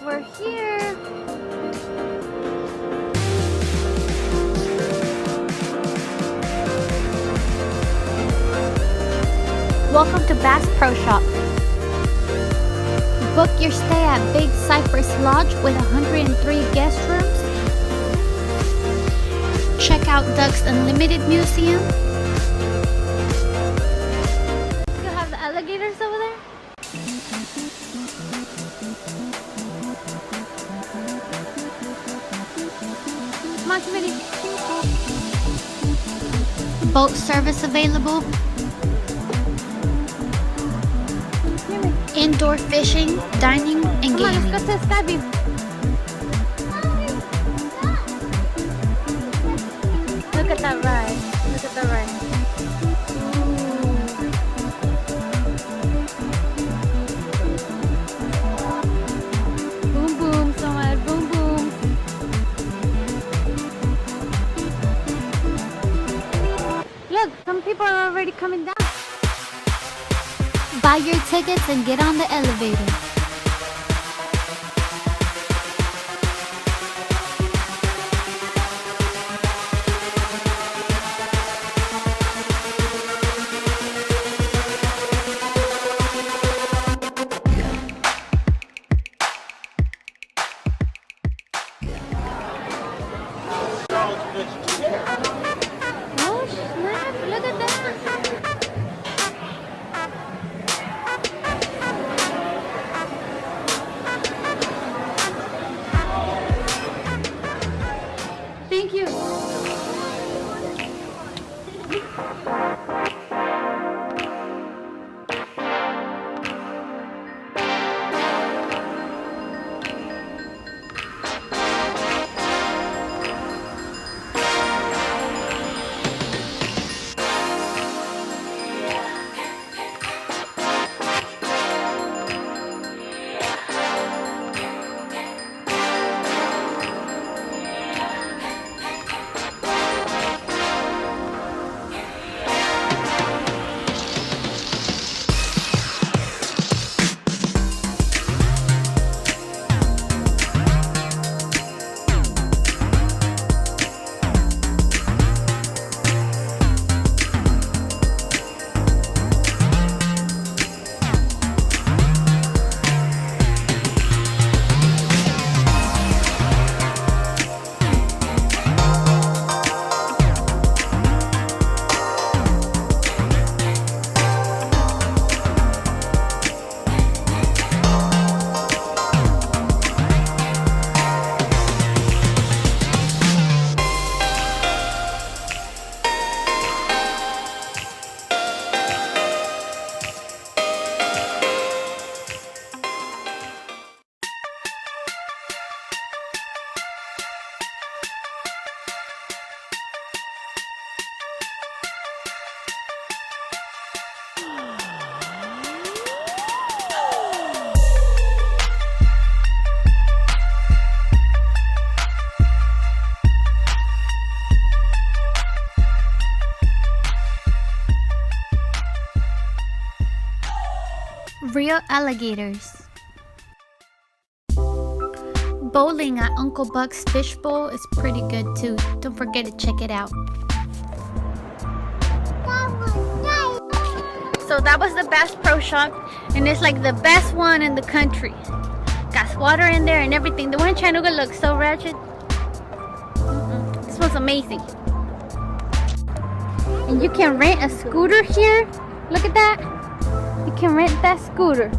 We're here. Welcome to Bass Pro Shop. Book your stay at Big Cypress Lodge with 103 guest rooms. Check out Ducks Unlimited Museum. You have the alligators over there? Come on, Smitty. Boat service available. Indoor fishing, dining, and gaming. Come on, let's go to the sky view. Look at that ride. Look at that ride. Boom, boom, so much. Boom, boom. Look, some people are already coming down. Buy your tickets and get on the elevator. Oh snap, look at that. Thank you. Real alligators. Bowling at Uncle Buck's Fishbowl is pretty good too. Don't forget to check it out. So that was the Bass Pro Shop, and it's like the best one in the country. Got water in there and everything. The one in Chattanooga looks so ratchet. This one's amazing. And you can rent a scooter here. Look at that. You can rent that scooter.